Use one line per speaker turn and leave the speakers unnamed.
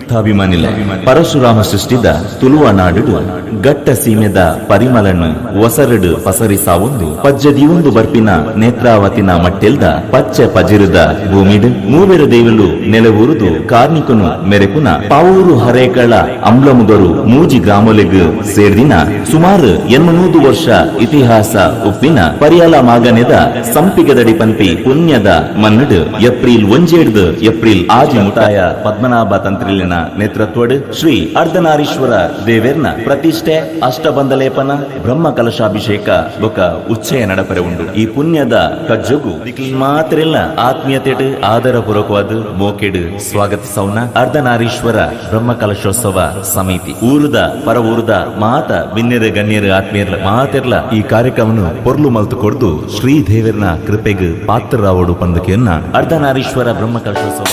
ಭಕ್ತಾಭಿಮಾನಿಲ ಪರಶುರಾಮ ಸೃಷ್ಟಿದ ತುಳುವ ನಾಡು ಗಟ್ಟ ಸೀಮೆದ ಪರಿಮಳನ್ನು ಒಸರಡು ಪಸರಿಸಾವೊಂದು ಪಜ್ಜದಿಯೊಂದು ಬರ್ಪಿನ ನೇತ್ರಾವತಿನ ಮಟ್ಟೆಲ್ದ ಪಚ್ಚೆ ಪಜಿರುದ ಭೂಮಿಡು ಮೂವೆರು ದೇವಲು ನೆಲವೂರುದು ಕಾರ್ಮಿಕನು ಮೆರೆಕುನ ಪಾವೂರು ಹರೇಕಳ ಅಂಬ್ಲಮುಗರು ಮೂಜಿ ಗ್ರಾಮೊಲೆಗ್ ಸೇರ್ದಿನ ಸುಮಾರು 80 ವರ್ಷ ಇತಿಹಾಸ ಉಪ್ಪಿನ ಪರಿಯಾಲ ಮಾಗನೆದ ಸಂಪಿಗದಡಿ ಪಂಪಿ ಪುಣ್ಯದ ಮನ್ನಡು ಏಪ್ರಿಲ್ 1 ಏಪ್ರಿಲ್ ಆಜಿ ಮುಟಾಯ ಪದ್ಮನಾಭ ತಂತ್ರಿಲಿನ ನೇತೃತ್ವಡ್ ಶ್ರೀ ಅರ್ಧನಾರೀಶ್ವರ ದೇವೇರ್ನ ಪ್ರತಿಷ್ಠೆ ಅಷ್ಟಬಂಧಲೇಪನ ಬ್ರಹ್ಮ ಕಲಶಾಭಿಷೇಕ ಬೊಕ ಉಚ್ಚಯ ನಡಪರೆ ಉಂಡು. ಈ ಪುಣ್ಯದ ಕಜ್ಜಗು ಮಾತ್ರೆಲ್ಲ ಆತ್ಮೀಯತೆಡ್ ಆದರ ಪೂರ್ವಕವಾದ ಮೋಕೆಡ್ ಸ್ವಾಗತಿಸೌನ ಅರ್ಧನಾರೀಶ್ವರ ಬ್ರಹ್ಮ ಕಲಶೋತ್ಸವ ಸಮಿತಿ ಊರುದ ಪರ ಊರುದ ಮಾತ ಬಿನ್ನೆರ ಗಣ್ಯರ ಆತ್ಮೀಯರ ಮಾತೆರ್ಲ ಈ ಕಾರ್ಯಕ್ರಮವನ್ನು ಪೊರ್ಲು ಮಲ್ತು ಕೊಡ್ದು ಶ್ರೀ ದೇವೇರ್ನ ಕೃಪೆಗ್ ಪಾತ್ರರಾವಡು ಪಂದಕೆಯನ್ನ ಅರ್ಧನಾರೀಶ್ವರ ಬ್ರಹ್ಮ ಕಲಶೋತ್ಸವ